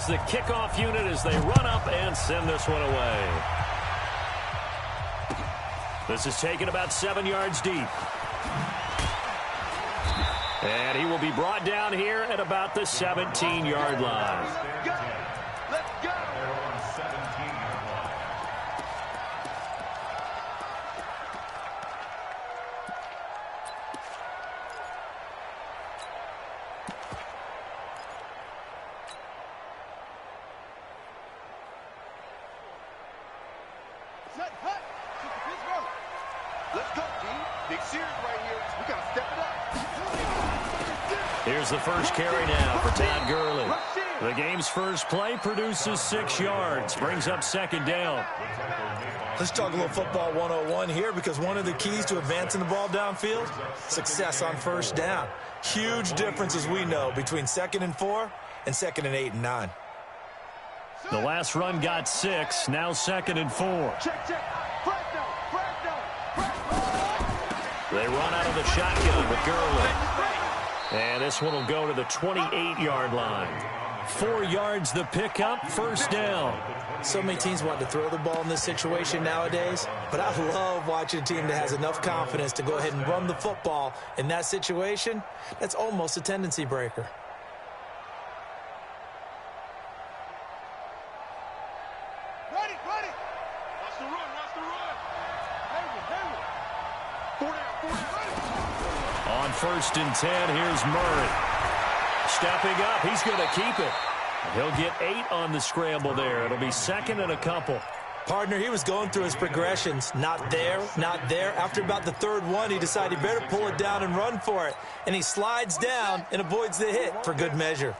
is the kickoff unit as they run up and send this one away. This is taken about 7 yards deep. And he will be brought down here at about the 17-yard line. Let's go. Set, hut. Pittsburgh. Let's go, team. Big series right here. We got to step it up. Here's the first carry now for Todd Gurley. The game's first play produces 6 yards, brings up second down. Let's talk a little football 101 here, because one of the keys to advancing the ball downfield, success on first down. Huge difference, as we know, between 2nd and 4 and 2nd and 8 and 9. The last run got 6, now 2nd and 4. Check. They run out of the shotgun with Gurley. And this one will go to the 28-yard line. 4 yards the pickup, first down. So many teams want to throw the ball in this situation nowadays, but I love watching a team that has enough confidence to go ahead and run the football in that situation. That's almost a tendency breaker. Ready. Watch the run. On 1st and 10, here's Murray. Stepping up, he's going to keep it. He'll get 8 on the scramble there. It'll be 2nd and a couple. Partner, he was going through his progressions. Not there. After about the 3rd one, he decided he better pull it down and run for it. And he slides down and avoids the hit for good measure.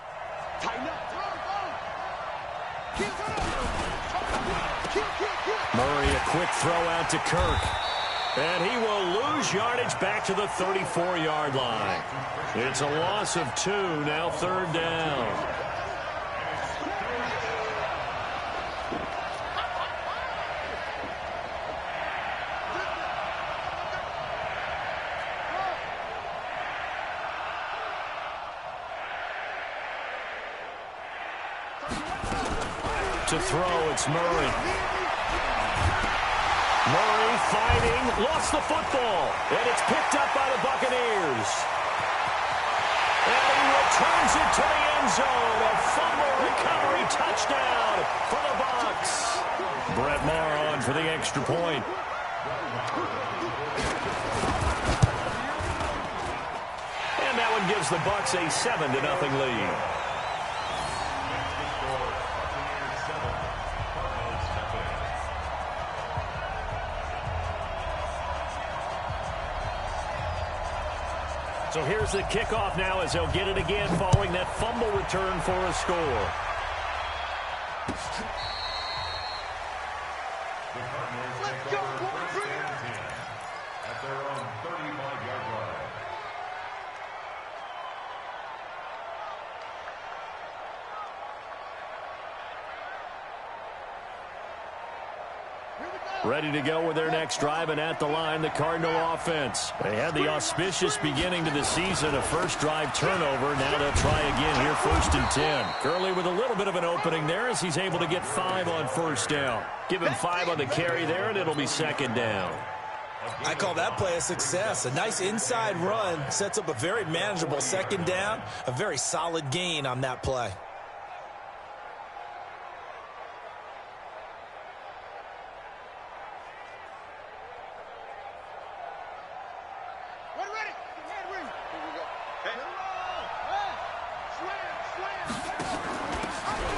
Murray, a quick throw out to Kirk. And he will lose yardage back to the 34-yard line. It's a loss of 2, now 3rd down. To throw, it's Murray. Murray fighting, lost the football, and it's picked up by the Buccaneers. And he returns it to the end zone. A fumble recovery touchdown for the Bucs. Brett Maher on for the extra point. And that one gives the Bucs a 7-0 lead. So here's the kickoff now as they'll get it again following that fumble return for a score. Let's go, at their own 35-yard line. Ready to go with their next drive, and at the line, the Cardinal offense. They had the auspicious beginning to the season, a first drive turnover. Now they'll try again here, 1st and 10. Gurley with a little bit of an opening there as he's able to get 5 on first down. Give him 5 on the carry there, and it'll be 2nd down. I call that play a success. A nice inside run sets up a very manageable 2nd down, a very solid gain on that play.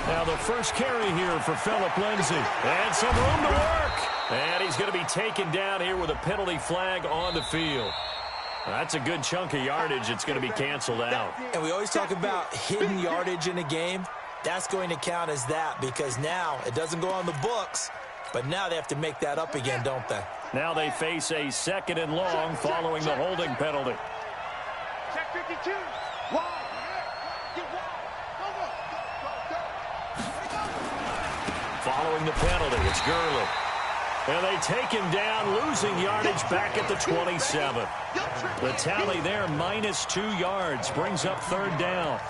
Now the first carry here for Phillip Lindsay. And some room to work. And he's going to be taken down here with a penalty flag on the field. That's a good chunk of yardage. It's going to be canceled out. And we always talk about hidden yardage in a game. That's going to count as that, because now it doesn't go on the books, but now they have to make that up again, don't they? Now they face a 2nd and long following the holding penalty. Check 52. Following the penalty, it's Gurley. And they take him down, losing yardage back at the 27. The tally there, -2 yards, brings up 3rd down.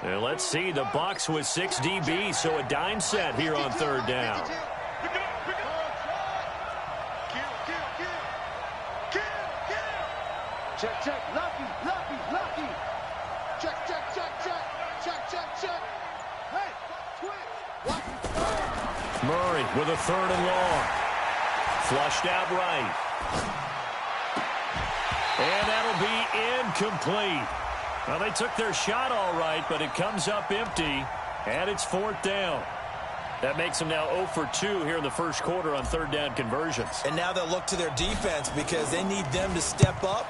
And let's see, the Bucs with 6 DB, so a dime set here on third down. Check, check, lucky. Check. Hey, twitch. Murray with a 3rd and long. Flushed out right. And that'll be incomplete. Well, they took their shot all right, but it comes up empty, and it's 4th down. That makes them now 0 for 2 here in the first quarter on 3rd down conversions. And now they'll look to their defense because they need them to step up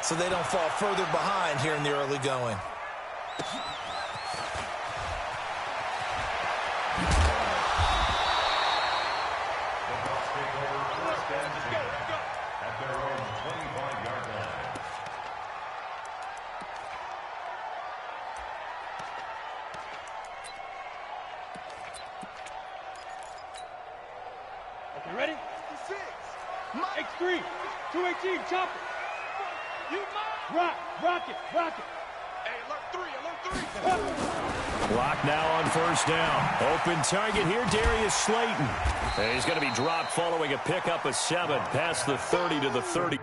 so they don't fall further behind here in the early going. You ready? X3, 218, chopper. Rock it. Hey, alert 3. Clock now on 1st down. Open target here, Darius Slayton. And he's going to be dropped following a pickup of 7 past the 30 to the 30.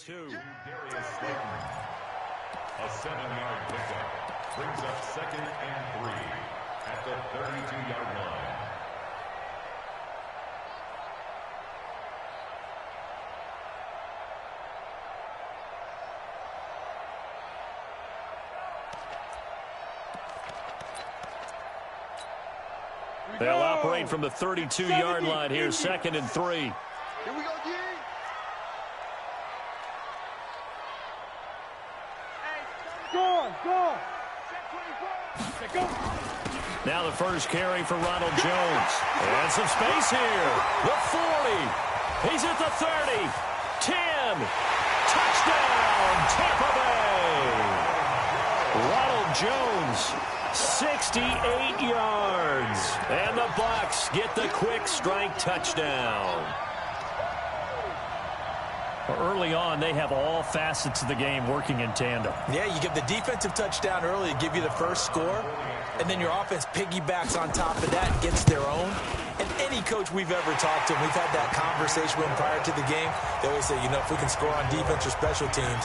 Darius Slayton. A 7-yard pickup brings up 2nd and 3 at the 32-yard line. They'll operate from the 32-yard line here, 2nd and 3. Here we go, G. Go. Now the first carry for Ronald Jones. And some space here. The 40. He's at the 30. 10. Touchdown, Tampa Bay. Ronald Jones, 68 yards. And the Bucs get the quick strike touchdown. Early on, they have all facets of the game working in tandem. Yeah, you get the defensive touchdown early to give you the first score, and then your offense piggybacks on top of that and gets their own. And any coach we've ever talked to, we've had that conversation with them prior to the game, they always say, if we can score on defense or special teams,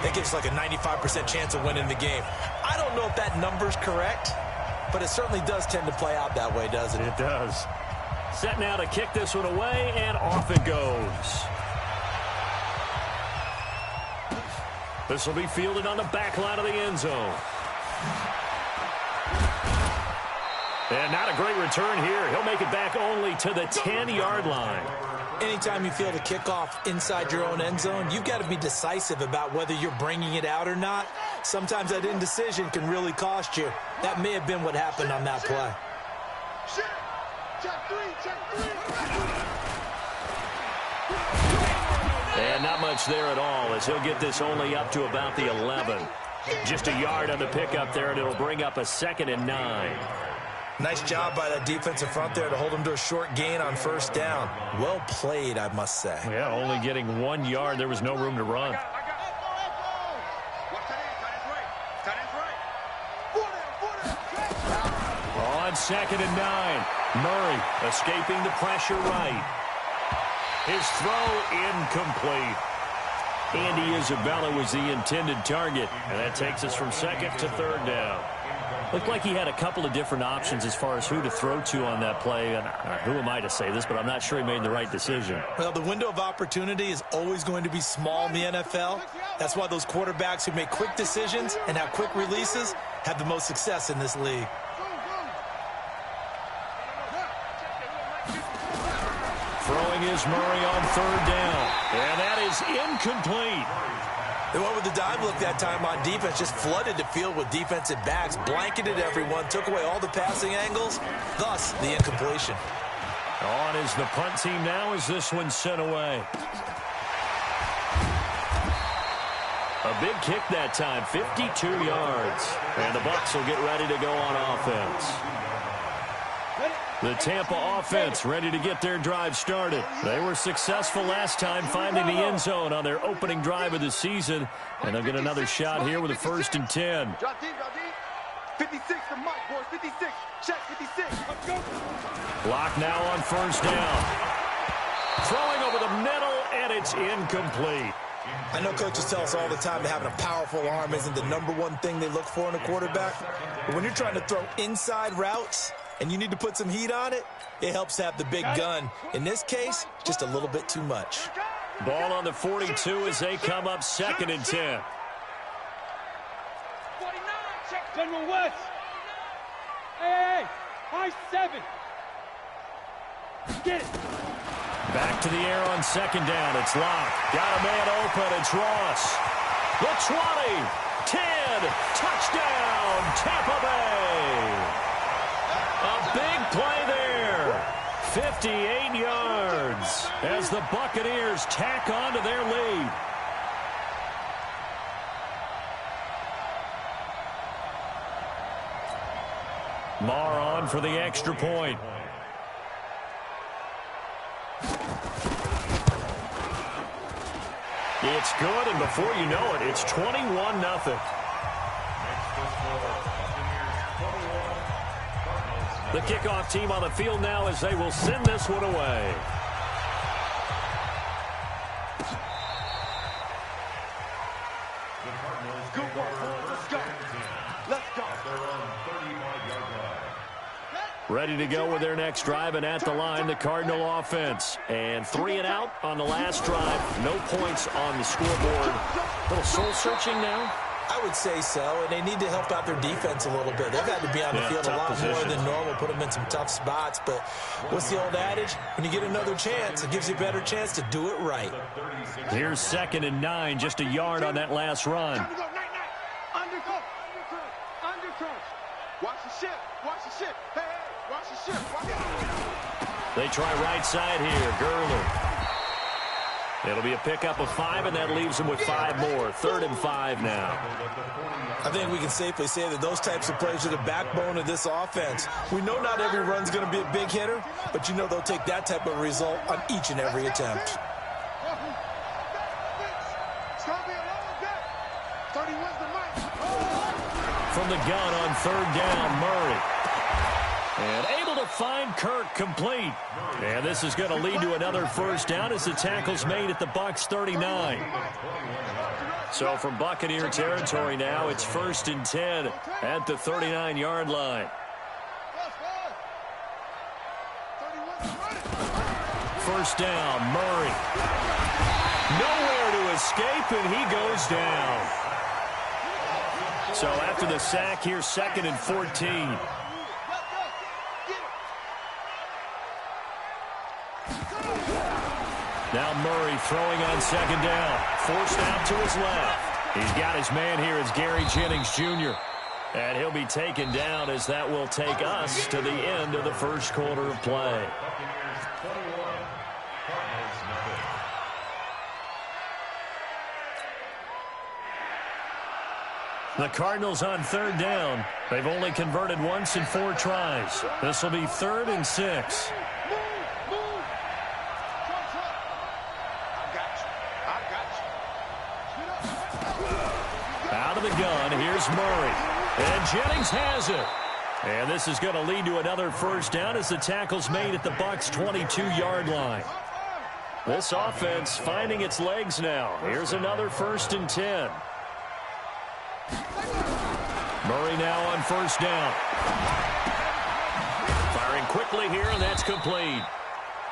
that gives like a 95% chance of winning the game. I don't know if that number's correct, but it certainly does tend to play out that way, doesn't it? It does. Set now to kick this one away, and off it goes. This will be fielded on the back line of the end zone. And not a great return here. He'll make it back only to the 10-yard line. Anytime you field a kickoff inside your own end zone, you've got to be decisive about whether you're bringing it out or not. Sometimes that indecision can really cost you. That may have been what happened on that play. Check 3. And not much there at all, as he'll get this only up to about the 11. Just a yard on the pickup there, and it'll bring up a 2nd and 9. Nice job by that defensive front there to hold him to a short gain on 1st down. Well played, I must say. Yeah, only getting 1 yard. There was no room to run. On 2nd and 9, Murray escaping the pressure right. His throw incomplete. Andy Isabella was the intended target, and that takes us from 2nd to 3rd down. Looked like he had a couple of different options as far as who to throw to on that play. And who am I to say this, but I'm not sure he made the right decision. Well, the window of opportunity is always going to be small in the NFL. That's why those quarterbacks who make quick decisions and have quick releases have the most success in this league. Throwing is Murray on third down. And that is incomplete. They went with the dime look that time on defense, just flooded the field with defensive backs, blanketed everyone, took away all the passing angles, thus the incompletion. On is the punt team now as this one's sent away. A big kick that time, 52 yards. And the Bucs will get ready to go on offense. The Tampa offense ready to get their drive started. They were successful last time finding the end zone on their opening drive of the season. And they'll get another shot here with a 1st and 10. 56 to Mike, boys. 56. Check 56. Let's go. Block now on 1st down. Throwing over the middle, and it's incomplete. I know coaches tell us all the time that having a powerful arm isn't the #1 thing they look for in a quarterback. But when you're trying to throw inside routes and you need to put some heat on it, it helps to have the big gun. In this case, just a little bit too much. Ball on the 42 as they come up 2nd and 10. 49, check General West. Hey, high 7. Get it. Back to the air on 2nd down. It's Locke. Got a man open. It's Ross. The 20, 10, touchdown, Tampa Bay. A big play there. 58 yards as the Buccaneers tack on to their lead. Marr on for the extra point. It's good, and before you know it, it's 21-0. The kickoff team on the field now as they will send this one away. Good work, boys. Let's go. Let's go. Ready to go with their next drive, and at the line, the Cardinal offense. And 3 and out on the last drive. No points on the scoreboard. A little soul-searching now? I would say so, and they need to help out their defense a little bit. They've had to be on the field a lot more than normal, put them in some tough spots. But what's the old adage? When you get another chance, it gives you a better chance to do it right. Here's 2nd and 9, just a yard on that last run. Undercut. Watch the ship. Watch the ship. Hey, watch the ship. Watch it. They try right side here. Gurley. It'll be a pickup of 5, and that leaves them with 5 more. 3rd and 5 now. I think we can safely say that those types of plays are the backbone of this offense. We know not every run's going to be a big hitter, but you know they'll take that type of result on each and every attempt. From the gun on 3rd down, Murray. And able to find Kirk complete. And this is going to lead to another 1st down as the tackle's made at the Bucs 39. So from Buccaneer territory now, it's 1st and 10 at the 39-yard line. 1st down, Murray. Nowhere to escape, and he goes down. So after the sack, here's 2nd and 14. Now Murray throwing on 2nd down. Forced out to his left. He's got his man here. It's Gary Jennings Jr. And he'll be taken down as that will take us to the end of the 1st quarter of play. The Cardinals on 3rd down. They've only converted once in 4 tries. This will be 3rd and 6. Out of the gun, here's Murray. And Jennings has it. And this is going to lead to another 1st down as the tackle's made at the Bucs' 22-yard line. This offense finding its legs now. Here's another 1st and 10. Murray now on 1st down. Firing quickly here, and that's complete.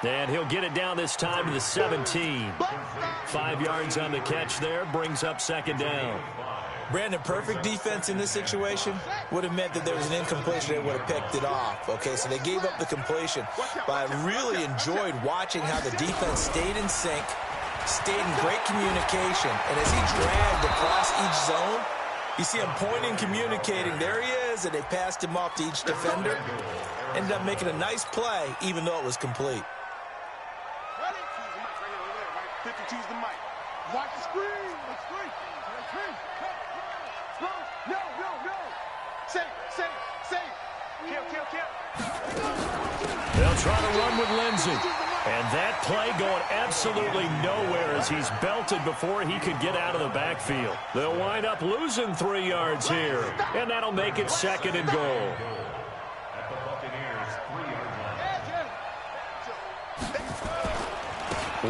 And he'll get it down this time to the 17. 5 yards on the catch there, brings up 2nd down. Brandon, perfect defense in this situation would have meant that there was an incompletion. They would have picked it off. Okay, so they gave up the completion. But I really enjoyed watching how the defense stayed in sync, stayed in great communication. And as he dragged across each zone, you see him pointing, communicating. There he is, and they passed him off to each defender. Ended up making a nice play, even though it was complete. Ready? Choose the mic right here, over there, right? 50, choose the mic. Watch the screen. The screen. No. Safe. Kill. They'll try to run with Lindsey. And that play going absolutely nowhere as he's belted before he could get out of the backfield. They'll wind up losing 3 yards here. And that'll make it 2nd and goal. At the Buccaneers 3-yard line.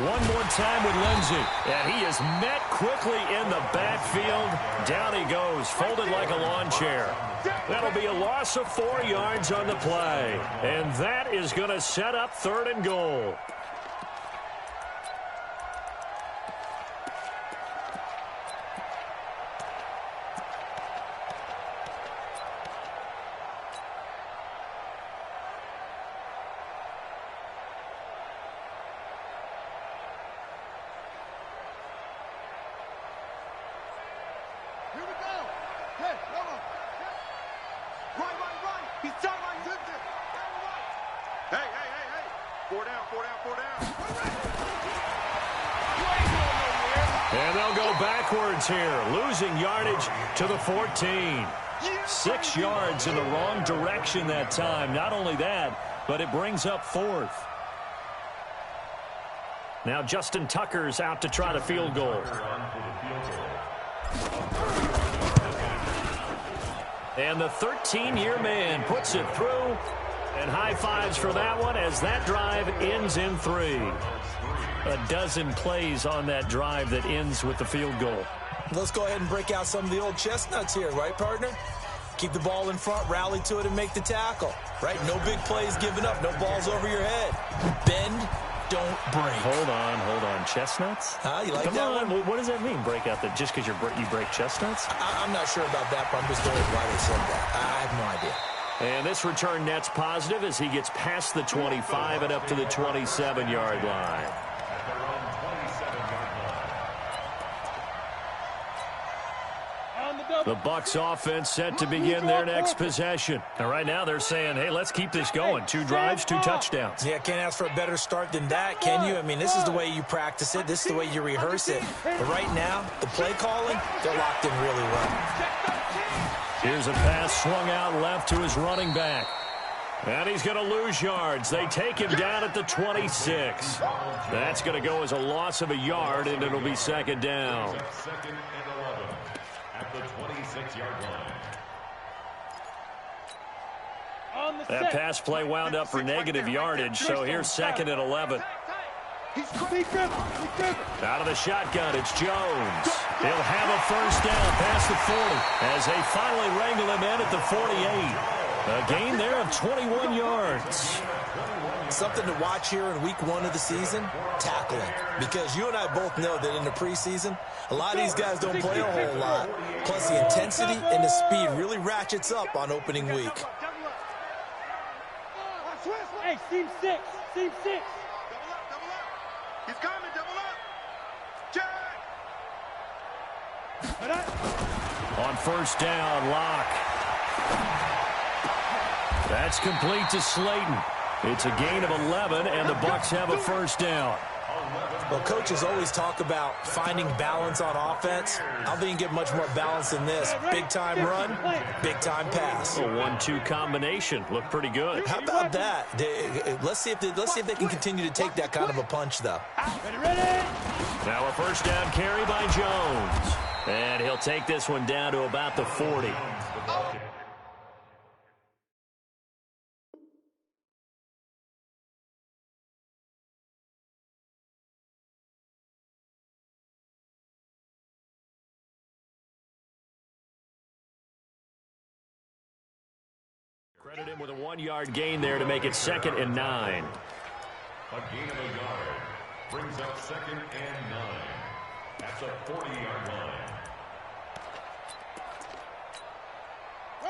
One more time with Lindsey. And he is met quickly in the backfield. Down he goes, folded like a lawn chair. That'll be a loss of 4 yards on the play. And that is going to set up 3rd and goal. Here we go. Hey, come on. Right. He's tight right. Hey. 4 down. And they'll go backwards here, losing yardage to the 14. 6 yards in the wrong direction that time. Not only that, but it brings up 4th. Now Justin Tucker's out to try the field goal. And the 13-year man puts it through. And high fives for that one as that drive ends in 3. A dozen plays on that drive that ends with the field goal. Let's go ahead and break out some of the old chestnuts here, right, partner? Keep the ball in front, rally to it, and make the tackle, right? No big plays given up, no balls over your head. Bend, don't break. Hold on. Chestnuts? Huh? You like Come that on. one? What does that mean, break out? That just because you break chestnuts? I'm not sure about that, but I'm just wondering why they said that. I have no idea. And this return net's positive as he gets past the 25 and up to the 27-yard line. The Bucs offense set to begin their next possession. And right now they're saying, hey, let's keep this going. 2 drives, 2 touchdowns. Yeah, can't ask for a better start than that, can you? I mean, this is the way you practice it. This is the way you rehearse it. But right now, the play calling, they're locked in really well. Here's a pass swung out left to his running back. And he's going to lose yards. They take him down at the 26. That's going to go as a loss of a yard, and it'll be 2nd down. 2nd and 11 at the 26-yard line. That pass play wound up for negative yardage, so here's 2nd and 11. Out of the shotgun, it's Jones. He'll have a 1st down past the 40 as they finally wrangle him in at the 48. A gain there of 21 yards. Something to watch here in week 1 of the season, tackling. Because you and I both know that in the preseason, a lot of these guys don't play a whole lot. Plus the intensity and the speed really ratchets up on opening week. Hey, seam 6. Double up. He's coming, double up. Jack. On 1st down, Locke. That's complete to Slayton. It's a gain of 11, and the Bucs have a 1st down. Well, coaches always talk about finding balance on offense. I don't think you get much more balance than this. Big-time run, big-time pass. A 1-2 combination. Looked pretty good. How about that? Let's see if they can continue to take that kind of a punch, though. Now a 1st down carry by Jones. And he'll take this one down to about the 40. Credit him with a 1-yard gain there to make it 2nd and 9. A gain of a yard brings up 2nd and 9 at the 40-yard line.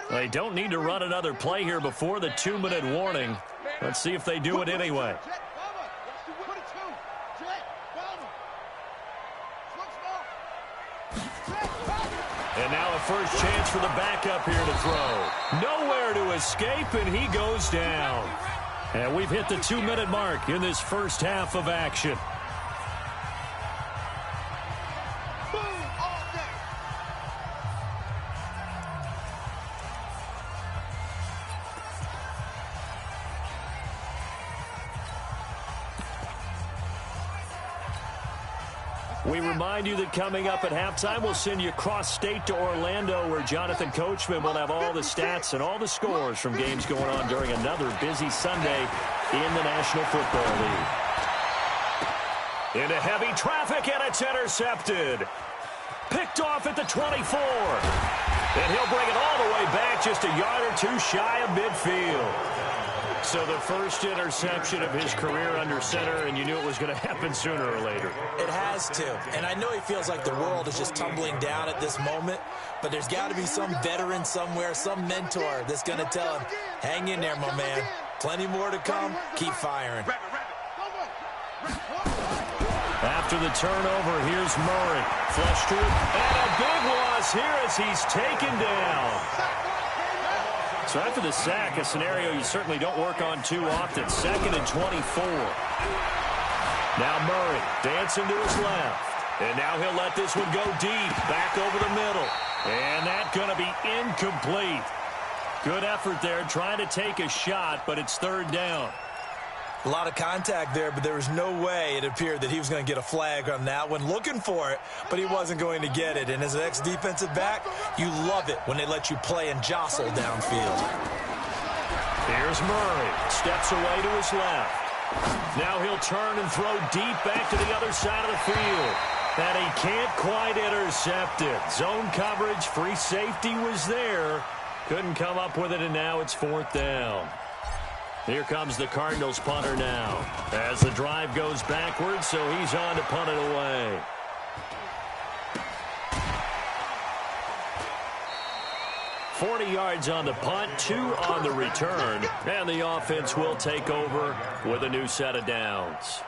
They don't need to run another play here before the 2-minute warning. Let's see if they do it anyway. And now a first chance for the backup here to throw. Nowhere to escape, and he goes down. And we've hit the 2-minute mark in this first half of action. We remind you that coming up at halftime, we'll send you cross-state to Orlando, where Jonathan Coachman will have all the stats and all the scores from games going on during another busy Sunday in the National Football League. Into heavy traffic, and it's intercepted. Picked off at the 24. And he'll bring it all the way back, just a yard or two shy of midfield. So the first interception of his career under center, and you knew it was going to happen sooner or later. It has to. And I know he feels like the world is just tumbling down at this moment, but there's got to be some veteran somewhere, some mentor that's going to tell him, hang in there, my man. Plenty more to come. Keep firing. After the turnover, here's Murray. Flush to it, and a big loss here as he's taken down. So after the sack, a scenario you certainly don't work on too often. 2nd and 24. Now Murray dancing to his left. And now he'll let this one go deep. Back over the middle. And that's going to be incomplete. Good effort there trying to take a shot, but it's 3rd down. A lot of contact there, but there was no way it appeared that he was going to get a flag on that one. Looking for it, but he wasn't going to get it. And as an ex-defensive back, you love it when they let you play and jostle downfield. Here's Murray. Steps away to his left. Now he'll turn and throw deep back to the other side of the field. And he can't quite intercept it. Zone coverage, free safety was there. Couldn't come up with it, and now it's 4th down. Here comes the Cardinals punter now as the drive goes backwards, so he's on to punt it away. $40 yards on the punt, 2 on the return, and the offense will take over with a new set of downs.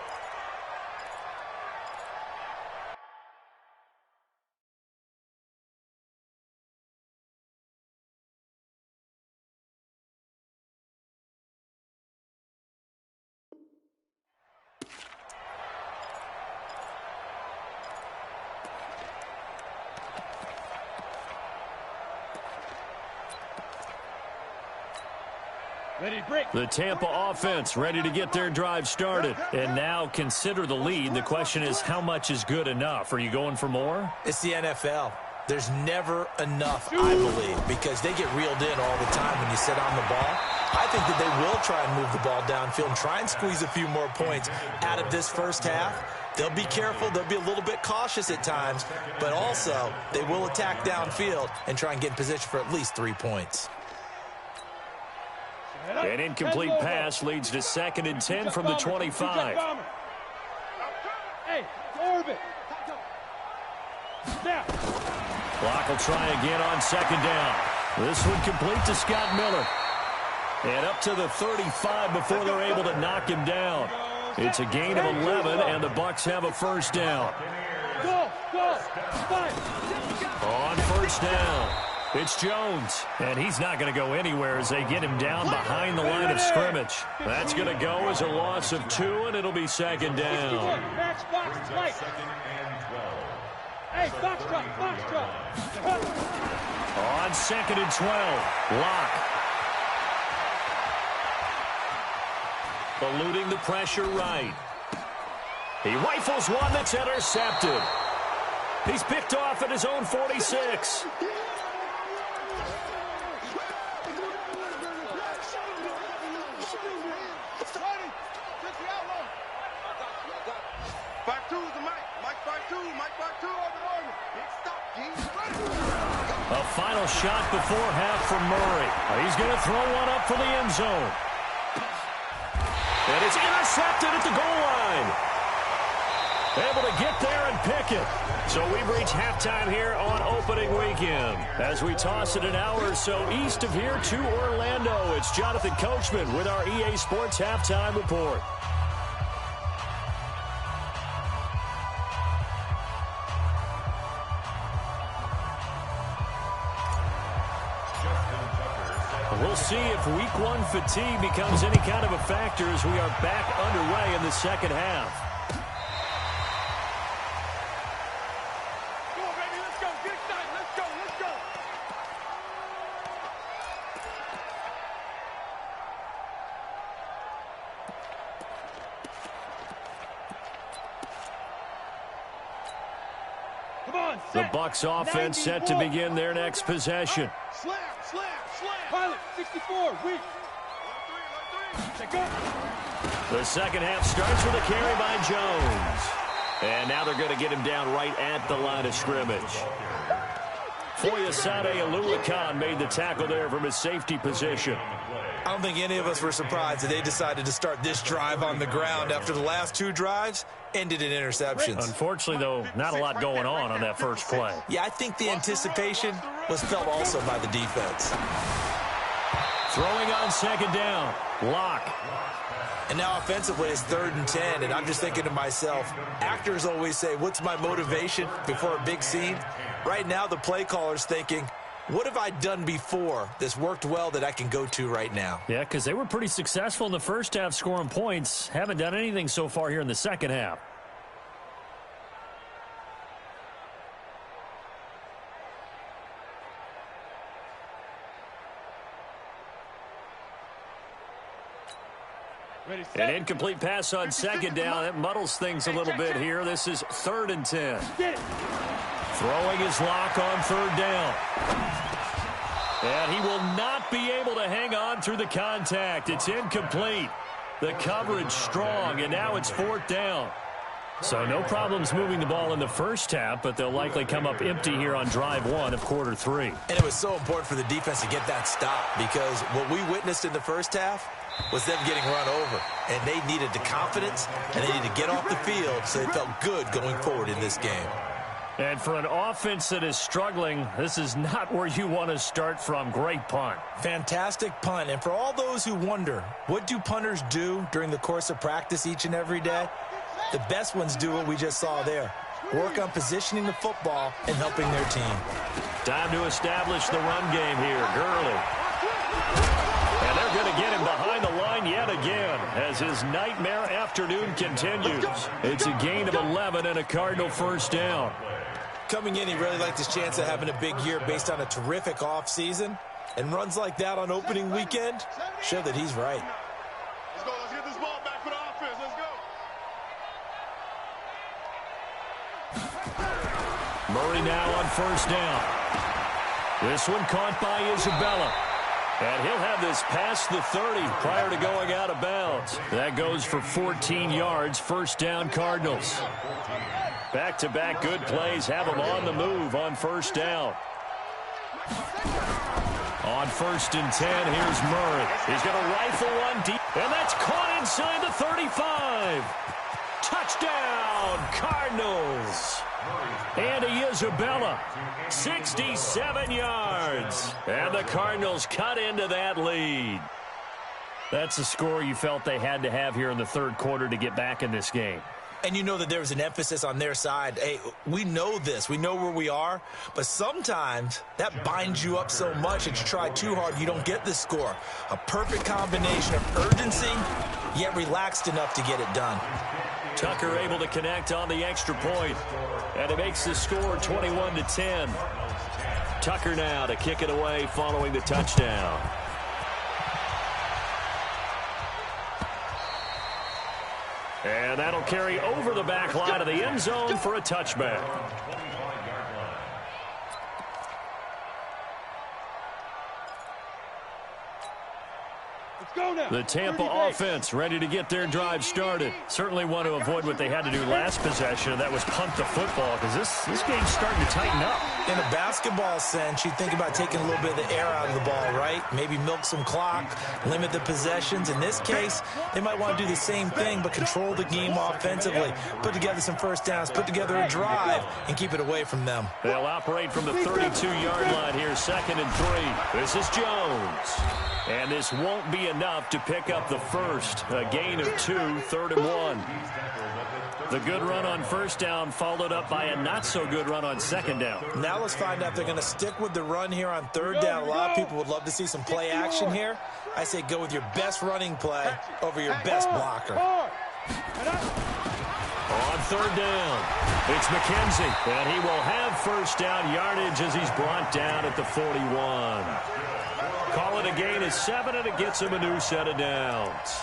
The Tampa offense ready to get their drive started. And now consider the lead. The question is, how much is good enough? Are you going for more? It's the NFL. There's never enough, I believe, because they get reeled in all the time when you sit on the ball. I think that they will try and move the ball downfield and try and squeeze a few more points out of this first half. They'll be careful. They'll be a little bit cautious at times, but also they will attack downfield and try and get in position for at least 3 points. An incomplete pass leads to 2nd and 10 from the 25. Hey, orbit. Clock will try again on 2nd down. This one complete to Scott Miller. And up to the 35 before they're able to knock him down. It's a gain of 11, and the Bucs have a first down. Go. On first down, it's Jones. And he's not going to go anywhere as they get him down behind the line of scrimmage. That's going to go as a loss of 2, and it'll be 2nd down. Hey, box truck. On 2nd and 12, Locke. Eluding the pressure right. He rifles one that's intercepted. He's picked off at his own 46. A final shot before half from Murray. He's going to throw one up for the end zone. And it's intercepted at the goal line. Able to get there and pick it. So we've reached halftime here on opening weekend. As we toss it an hour or so east of here to Orlando, it's Jonathan Coachman with our EA Sports Halftime Report. We'll see if week one fatigue becomes any kind of a factor as we are back underway in the second half. Come on, baby, let's go. Get excited. Let's go. Let's go. Come on, The set. Bucs offense set to begin their next possession. Slam, slam, slam. Pilot, 64, weak. Take go. The second half starts with a carry by Jones. And now they're going to get him down right at the line of scrimmage. Foyesade Oluwakan made the tackle there from his safety position. I don't think any of us were surprised that they decided to start this drive on the ground after the last two drives ended in interceptions. Unfortunately, though, not a lot going on that first play. Yeah, I think the anticipation was felt also by the defense. Throwing on second down. Lock. And now offensively, it's 3rd and 10, and I'm just thinking to myself, actors always say, what's my motivation before a big scene? Right now, the play caller's thinking, what have I done before that's worked well that I can go to right now? Yeah, because they were pretty successful in the first half scoring points. Haven't done anything so far here in the second half. Ready, An set. incomplete pass on second down. That muddles things a little bit here. This is 3rd and 10. Get it. Throwing his lock on 3rd down. And he will not be able to hang on through the contact. It's incomplete. The coverage strong, and now it's 4th down. So no problems moving the ball in the first half, but they'll likely come up empty here on drive 1 of quarter 3. And it was so important for the defense to get that stop because what we witnessed in the first half was them getting run over. And they needed the confidence, and they needed to get off the field so they felt good going forward in this game. And for an offense that is struggling, this is not where you want to start from. Great punt. Fantastic punt. And for all those who wonder, what do punters do during the course of practice each and every day? The best ones do what we just saw there. Work on positioning the football and helping their team. Time to establish the run game here. Gurley. And they're going to get him behind the line yet again as his nightmare afternoon continues. It's a gain of 11 and a Cardinal first down. Coming in, he really liked his chance of having a big year based on a terrific offseason. And runs like that on opening weekend show that he's right. Let's go. Let's get this ball back for the offense. Let's go. Murray now on first down. This one caught by Isabella. And he'll have this past the 30 prior to going out of bounds. That goes for 14 yards. First down, Cardinals. Back-to-back good plays have them on the move on first down. On 1st and 10, here's Murray. He's going to rifle one deep, and that's caught inside the 35. Touchdown, Cardinals. Andy Isabella, 67 yards. And the Cardinals cut into that lead. That's a score you felt they had to have here in the third quarter to get back in this game. And you know that there was an emphasis on their side. Hey, we know this. We know where we are. But sometimes that binds you up so much that you try too hard, you don't get the score. A perfect combination of urgency, yet relaxed enough to get it done. Tucker able to connect on the extra point. And it makes the score 21-10. Tucker now to kick it away following the touchdown. And that'll carry over the back line of the end zone for a touchback. Let's go now. The Tampa offense ready to get their drive started. Certainly want to avoid what they had to do last possession, and that was punt the football, because this game's starting to tighten up. In a basketball sense, you think about taking a little bit of the air out of the ball, right? Maybe milk some clock, limit the possessions. In this case, they might want to do the same thing, but control the game offensively. Put together some first downs, put together a drive, and keep it away from them. They'll operate from the 32-yard line here, 2nd and 3. This is Jones. And this won't be enough to pick up the first. A gain of 2, 3rd and 1. The good run on first down followed up by a not-so-good run on 2nd down. Now let's find out if they're going to stick with the run here on 3rd down. A lot of people would love to see some play action here. I say go with your best running play over your best blocker. On 3rd down, it's McKenzie, and he will have first down yardage as he's brought down at the 41. Call it a gain of 7, and it gets him a new set of downs.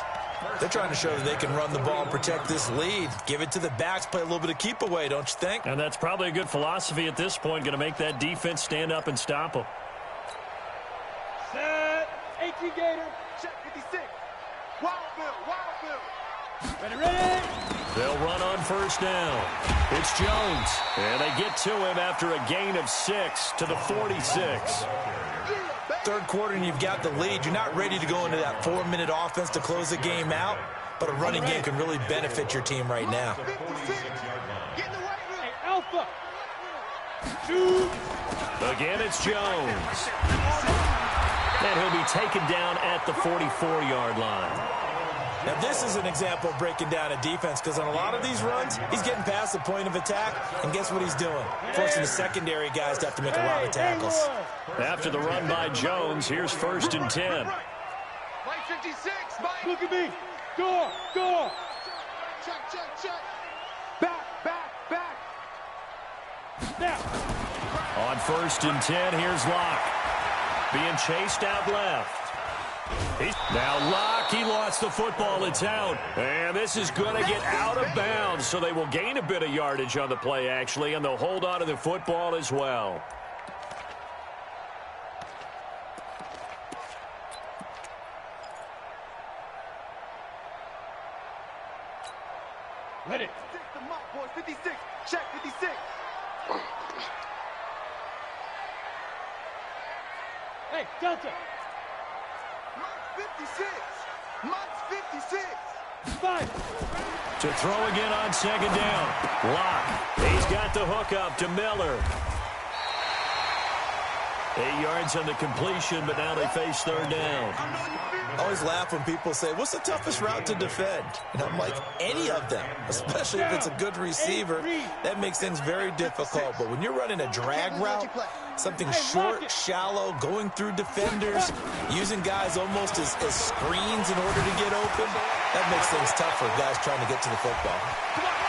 They're trying to show that they can run the ball and protect this lead. Give it to the backs, play a little bit of keep away, don't you think? And that's probably a good philosophy at this point, going to make that defense stand up and stop them. Set. 18 Gator. Check 56. Wild Bill. Ready. They'll run on first down. It's Jones. And they get to him after a gain of 6 to the 46. Third quarter and you've got the lead. You're not ready to go into that 4-minute offense to close the game out, but a running game can really benefit your team right now. Hey, Alpha. Shoot. Again, it's Jones. And he'll be taken down at the 44-yard line. Now, this is an example of breaking down a defense because on a lot of these runs, he's getting past the point of attack, and guess what he's doing? Forcing the secondary guys to have to make a lot of tackles. After the run by Jones, here's 1st and 10. Mike 56, Mike. Look at me. Go. Check. Back. Now. On 1st and 10, here's Locke. Being chased out left. Now Locke, he lost the football. It's out. And this is going to get out of bounds, so they will gain a bit of yardage on the play, actually, and they'll hold on to the football as well. Ready. Stick them up, boys. 56. Check 56. Hey, Delta. Mike's 56. 5. To throw again on 2nd down. Locke. He's got the hook up to Miller. 8 yards on the completion, but now they face 3rd down. I always laugh when people say, what's the toughest route to defend? And I'm like, any of them, especially if it's a good receiver. That makes things very difficult. But when you're running a drag route, something short, shallow, going through defenders, using guys almost as screens in order to get open, that makes things tough for guys trying to get to the football.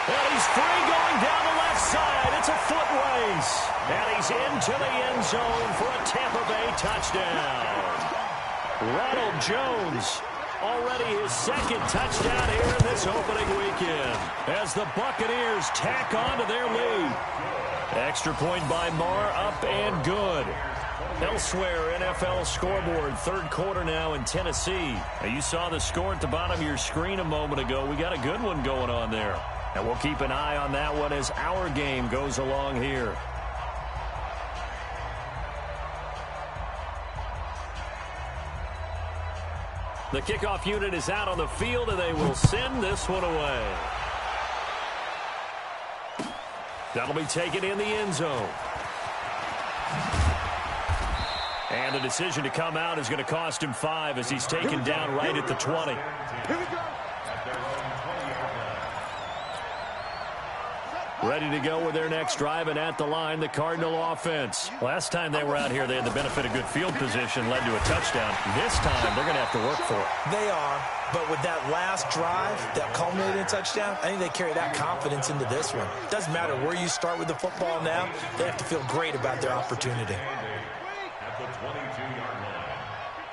And he's free going down the left side. It's a foot race. And he's into the end zone for a Tampa Bay touchdown. Ronald Jones, already his 2nd touchdown here in this opening weekend, as the Buccaneers tack on to their lead. Extra point by Marr, up and good. Elsewhere, NFL scoreboard, 3rd quarter now in Tennessee. Now, you saw the score at the bottom of your screen a moment ago. We got a good one going on there. And we'll keep an eye on that one as our game goes along here. The kickoff unit is out on the field, and they will send this one away. That'll be taken in the end zone. And the decision to come out is going to cost him 5 as he's taken down right at the 20. Here we go. Ready to go with their next drive, and at the line, the Cardinal offense. Last time they were out here, they had the benefit of good field position, led to a touchdown. This time, they're going to have to work for it. They are, but with that last drive that culminated in a touchdown, I think they carry that confidence into this one. Doesn't matter where you start with the football now, they have to feel great about their opportunity. At the 22-yard line.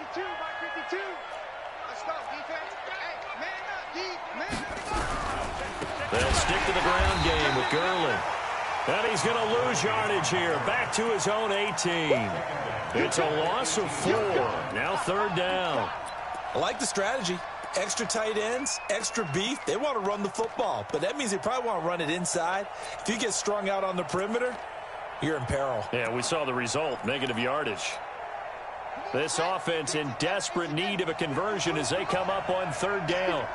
52, Mike 52. Let's go, defense. Hey, man up, D. Man up. They'll stick to the ground game with Gurley. And he's going to lose yardage here. Back to his own 18. It's a loss of 4. Now 3rd down. I like the strategy. Extra tight ends, extra beef. They want to run the football, but that means they probably want to run it inside. If you get strung out on the perimeter, you're in peril. Yeah, we saw the result, negative yardage. This offense in desperate need of a conversion as they come up on third down.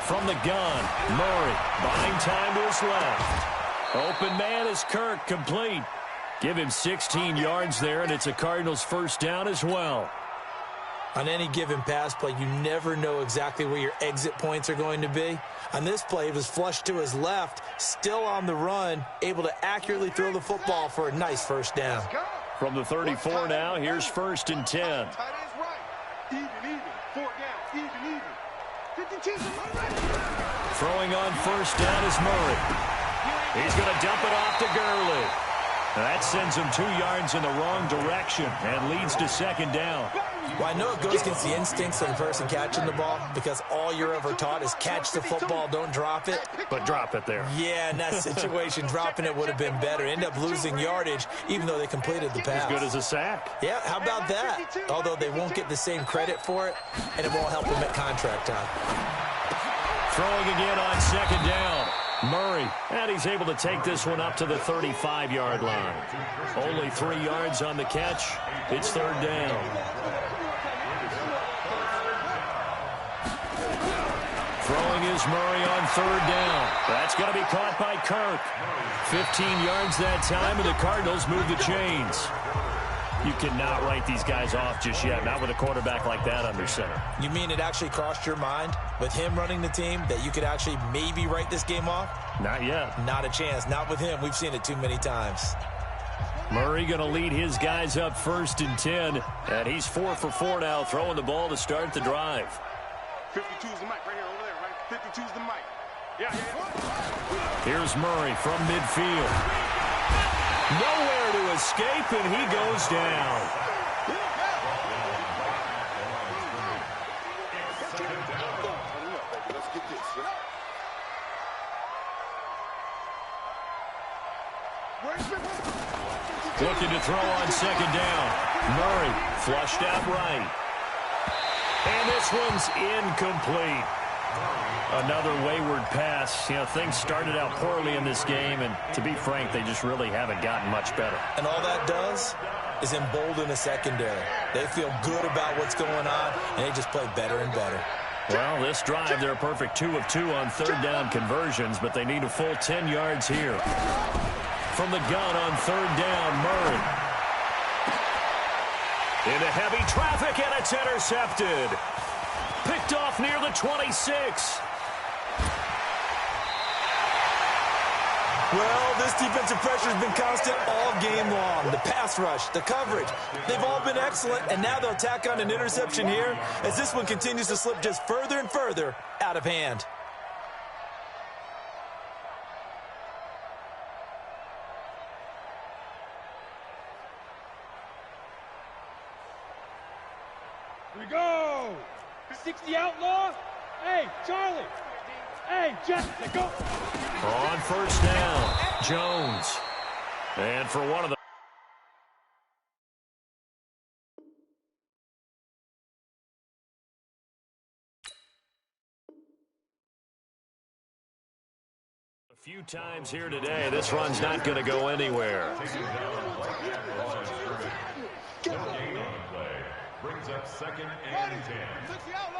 From the gun, Murray buying time to his left. Open man is Kirk, complete. Give him 16 yards there, and it's a Cardinals first down as well. On any given pass play, you never know exactly where your exit points are going to be. On this play, it was flushed to his left, still on the run, able to accurately throw the football for a nice first down. From the 34 now, here's 1st and 10. Tight end's right. Even. 4 down. Even. 52 is right. Throwing on first down is Murray. He's going to dump it off to Gurley. That sends him 2 yards in the wrong direction and leads to 2nd down. Well, I know it goes against the instincts of the person catching the ball because all you're ever taught is catch the football, don't drop it. But drop it there. Yeah, in that situation, dropping it would have been better. End up losing yardage, even though they completed the pass. As good as a sack. Yeah, how about that? Although they won't get the same credit for it, and it won't help them at contract time. Throwing again on 2nd down. Murray, and he's able to take this one up to the 35-yard line. Only 3 yards on the catch. It's 3rd down. Throwing is Murray on 3rd down. That's going to be caught by Kirk. 15 yards that time, and the Cardinals move the chains. You cannot write these guys off just yet, not with a quarterback like that under center. You mean it actually crossed your mind with him running the team that you could actually maybe write this game off? Not yet. Not a chance. Not with him. We've seen it too many times. Murray going to lead his guys up 1st and 10, and he's 4 for 4 now, throwing the ball to start the drive. 52's the mic right here, over there, right? 52's the mic. Yeah. Here's Murray from midfield. Nowhere to escape, and he goes down. Let's get this. Looking to throw on 2nd down. Murray flushed out right. And this one's incomplete. Another wayward pass. You know, things started out poorly in this game, and to be frank, they just really haven't gotten much better. And all that does is embolden a secondary. They feel good about what's going on, and they just play better and better. Well, this drive, they're a perfect 2 of 2 on 3rd down conversions, but they need a full 10 yards here. From the gun on 3rd down, Murray. Into heavy traffic, and it's intercepted. Picked off near the 26. Well, this defensive pressure has been constant all game long. The pass rush, the coverage, they've all been excellent, and now they'll tack on an interception here as this one continues to slip just further and further out of hand. Here we go. 60 outlaw. Hey, Charlie. Hey, Jessica, go. On 1st down, Jones. And for one of the few times here today, this run's not going to go anywhere. Brings up 2nd and 10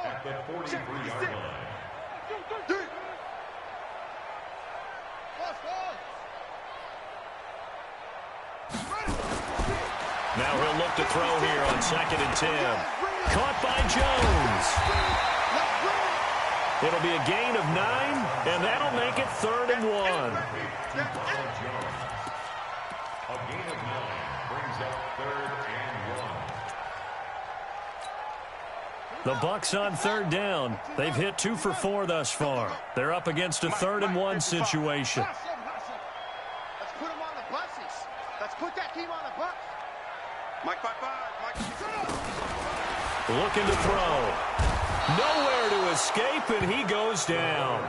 at the 43-yard line. Now he'll look to throw here on 2nd and 10. Caught by Jones. It'll be a gain of 9, and that'll make it 3rd and 1. A gain of 9 brings up 3rd and 1. The Bucs on 3rd down. They've hit 2 for 4 thus far. They're up against a 3rd and 1 situation. Let's put them on the buses. Let's put that team on the bus. Mike, 5-5. Mike, looking to throw. Nowhere to escape, and he goes down.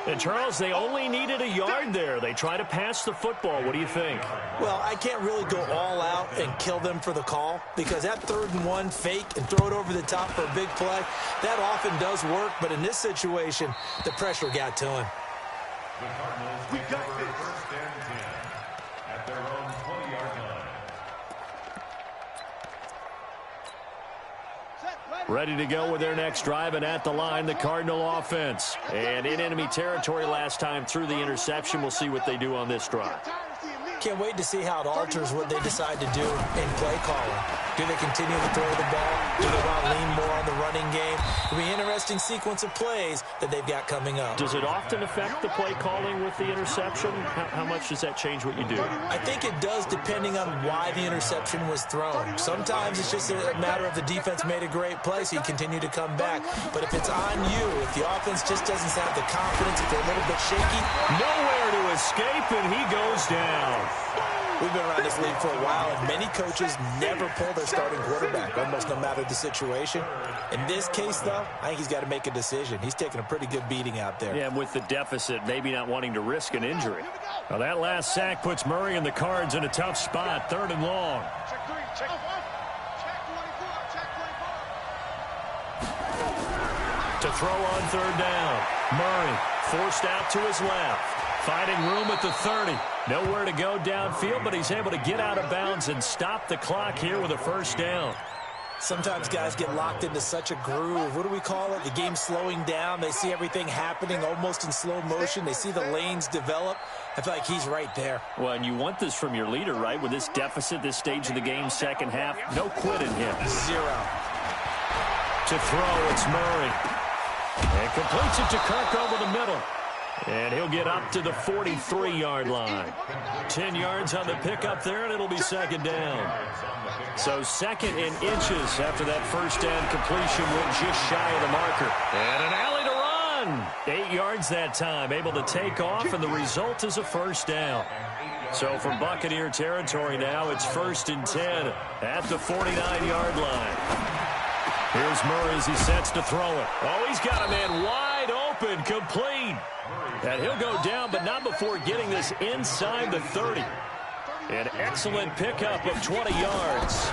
And, Charles, they only needed a yard there. They try to pass the football. What do you think? Well, I can't really go all out and kill them for the call because that 3rd and 1 fake and throw it over the top for a big play, that often does work. But in this situation, the pressure got to him. The Cardinals We take got over this. first and 10 at their own 20-yard line. Ready to go with their next drive, and at the line, the Cardinal offense. And in enemy territory last time through the interception. We'll see what they do on this drive. Can't wait to see how it alters what they decide to do in play calling. Do they continue to throw the ball? Do they want to lean more on the running game? It'll be an interesting sequence of plays that they've got coming up. Does it often affect the play calling with the interception? How much does that change what you do? I think it does, depending on why the interception was thrown. Sometimes it's just a matter of the defense made a great play, so you continue to come back. But if it's on you, if the offense just doesn't have the confidence, if they're a little bit shaky, nowhere to escape, and he goes down. we've been around this league for a while, and many coaches never pull their starting quarterback, almost no matter the situation. In this case, though, I think he's got to make a decision. He's taking a pretty good beating out there. Yeah, and with the deficit, maybe not wanting to risk an injury. Well, that last sack puts Murray and the Cards in a tough spot, 3rd and long. Check 3, check 1. Check 24, check 24. To throw on 3rd down. Murray forced out to his left. Finding room at the 30. Nowhere to go downfield, but he's able to get out of bounds and stop the clock here with a 1st down. Sometimes guys get locked into such a groove. What do we call it? The game's slowing down. They see everything happening almost in slow motion. They see the lanes develop. I feel like he's right there. Well, and you want this from your leader, right? With this deficit, this stage of the game, second half, no quitting him. 0. To throw, it's Murray. And completes it to Kirk over the middle. And he'll get up to the 43-yard line. 10 yards on the pickup there, and it'll be 2nd down. So 2nd and inches after that 1st down completion went just shy of the marker. And an alley to run. 8 yards that time, able to take off, and the result is a 1st down. So from Buccaneer territory now, it's 1st and 10 at the 49-yard line. Here's Murray as he sets to throw it. Oh, he's got a man wide open, complete. And he'll go down, but not before getting this inside the 30. An excellent pickup of 20 yards.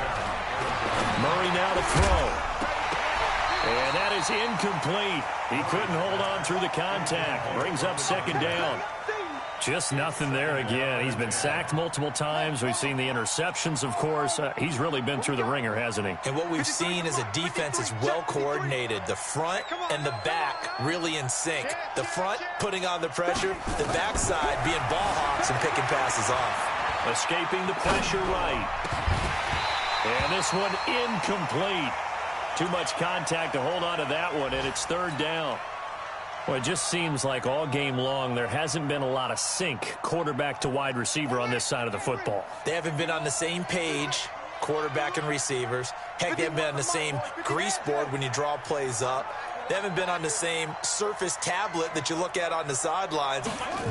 Murray now to throw. And that is incomplete. He couldn't hold on through the contact. Brings up 2nd down. Just nothing there again. He's been sacked multiple times. We've seen the interceptions, of course. He's really been through the ringer, hasn't he? And what we've seen is a defense that's well coordinated. The front and the back really in sync. The front putting on the pressure, the backside being ball hawks and picking passes off. Escaping the pressure right. And this one incomplete. Too much contact to hold on to that one, and it's 3rd down. Well, it just seems like all game long there hasn't been a lot of sync quarterback to wide receiver on this side of the football. They haven't been on the same page, quarterback and receivers. Heck, they haven't been on the same grease board when you draw plays up. They haven't been on the same surface tablet that you look at on the sidelines.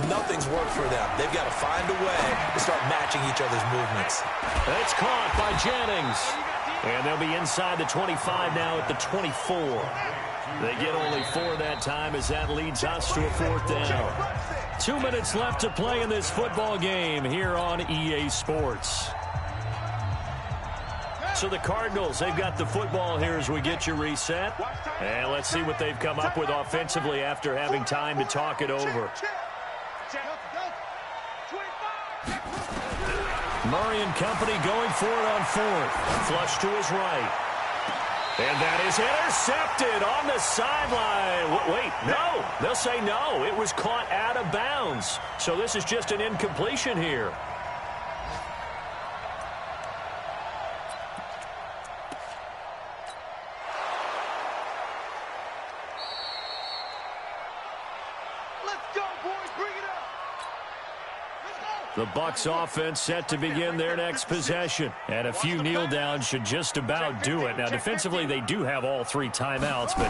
Nothing's worked for them. They've got to find a way to start matching each other's movements. It's caught by Jennings. And they'll be inside the 25 now at the 24. They get only 4 that time as that leads us to a 4th down. 2 minutes left to play in this football game here on EA Sports. So the Cardinals, they've got the football here as we get you reset. And let's see what they've come up with offensively after having time to talk it over. Murray and company going for it on 4th. Flush to his right. And that is intercepted on the sideline. Wait, no. They'll say no. It was caught out of bounds. So this is just an incompletion here. The Bucs offense set to begin their next possession. And a few kneel downs should just about do it. Now, defensively, they do have all 3 timeouts, but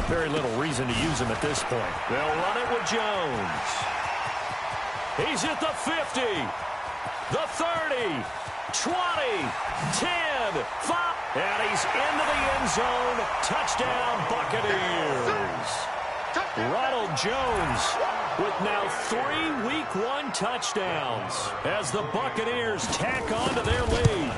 very little reason to use them at this point. They'll run it with Jones. He's at the 50, the 30, 20, 10, 5, and he's into the end zone. Touchdown, Buccaneers. Ronald Jones with now 3 Week 1 touchdowns as the Buccaneers tack on to their lead.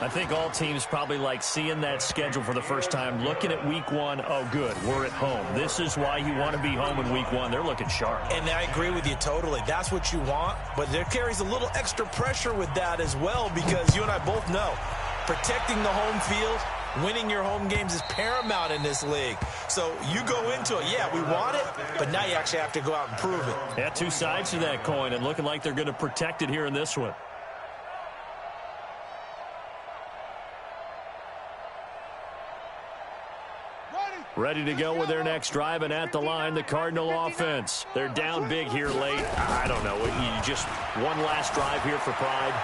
I think all teams probably like seeing that schedule for the first time, looking at week one. Oh, good, we're at home. This is why you want to be home in week one. They're looking sharp. And I agree with you totally. That's what you want, but there carries a little extra pressure with that as well, because you and I both know protecting the home field, winning your home games is paramount in this league. So you go into it, yeah, we want it, but now you actually have to go out and prove it. Yeah, two sides to that coin, and looking like they're going to protect it here in this one. Ready to go with their next drive, and at the line, the Cardinal offense. They're down big here late. I don't know. You just one last drive here for pride.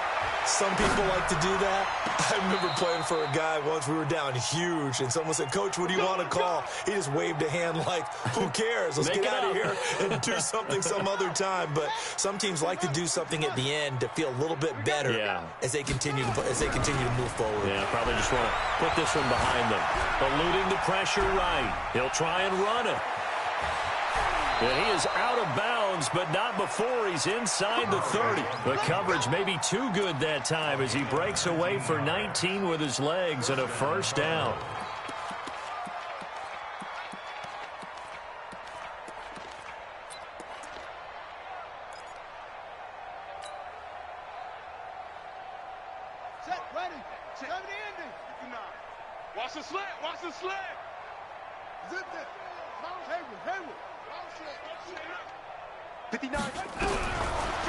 Some people like to do that. I remember playing for a guy once. We were down huge, and someone said, "Coach, what do you want to call?" He just waved a hand like, who cares? Let's get out of here and do something some other time. But some teams like to do something at the end to feel a little bit better as they continue to move forward. Yeah, probably just want to put this one behind them. Eluding the pressure right. He'll try and run it. And he is out of bounds, but not before he's inside the 30. The coverage may be too good that time as he breaks away for 19 with his legs and a first down. Set, ready. 70 ending. 59. Watch the slant. Watch the slant. Zip it. Hayward. 59.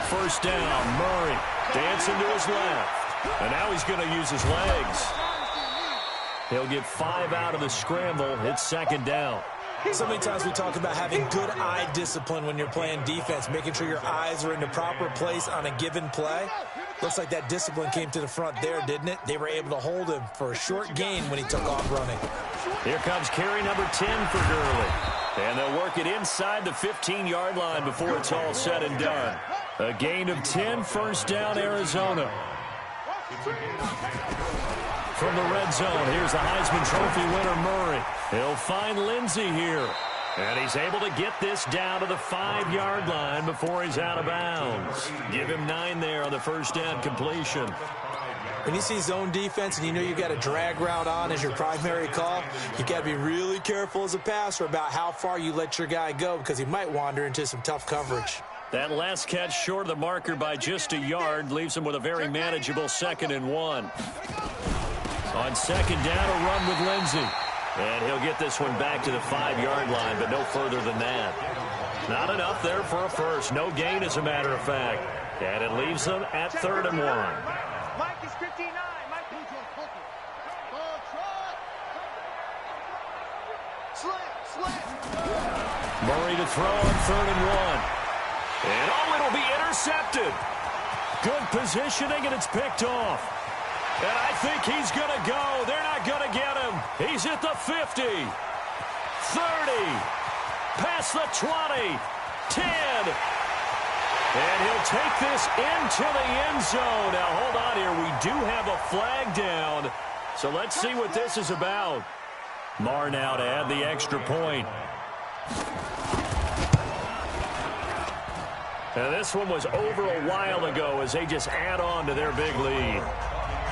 First down, Murray dancing to his left. And now he's going to use his legs. He'll get 5 out of the scramble. It's second down. So many times we talk about having good eye discipline when you're playing defense, making sure your eyes are in the proper place on a given play. Looks like that discipline came to the front there, didn't it? They were able to hold him for a short gain when he took off running. Here comes carry number 10 for Gurley. And they'll work it inside the 15-yard line before it's all said and done. A gain of 10, first down, Arizona. From the red zone, here's the Heisman Trophy winner, Murray. He'll find Lindsey here. And he's able to get this down to the 5-yard line before he's out of bounds. Give him 9 there on the first down completion. When you see zone defense and you know you've got a drag route on as your primary call, you got to be really careful as a passer about how far you let your guy go, because he might wander into some tough coverage. That last catch short of the marker by just a yard leaves him with a very manageable 2nd and 1. On second down, a run with Lindsey. And he'll get this one back to the 5-yard line, but no further than that. Not enough there for a first. No gain, as a matter of fact. And it leaves them at 3rd and 1. Mike is 59. Mike. Slant. Murray to throw on 3rd and 1. And it'll be intercepted. Good positioning, and it's picked off. And I think he's going to go. They're not going to get him. He's at the 50, 30, past the 20, 10. And he'll take this into the end zone. Now, hold on here. We do have a flag down. So let's see what this is about. Marr now to add the extra point. And this one was over a while ago as they just add on to their big lead.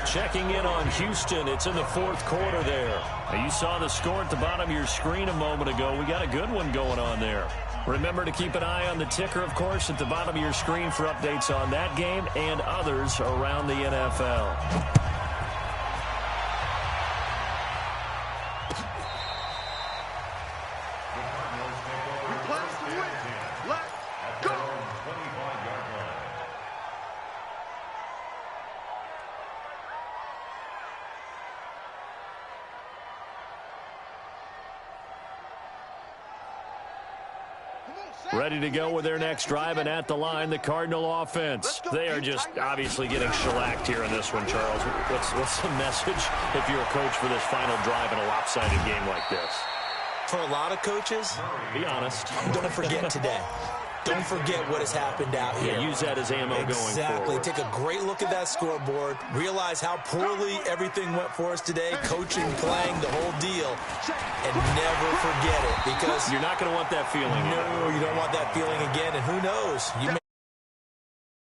Checking in on Houston. It's in the 4th quarter there. Now, you saw the score at the bottom of your screen a moment ago. We got a good one going on there. Remember to keep an eye on the ticker, of course, at the bottom of your screen for updates on that game and others around the NFL. Ready to go with their next drive, and at the line, the Cardinal offense. They are just obviously getting shellacked here in this one, Charles. What's the message if you're a coach for this final drive in a lopsided game like this? For a lot of coaches, be honest. Don't forget today. Don't forget what has happened out here. Yeah, use that as ammo going forward. Exactly. Take a great look at that scoreboard. Realize how poorly everything went for us today. Coaching, playing, the whole deal. And never forget it, because you're not going to want that feeling. No, you don't want that feeling again. And who knows? You may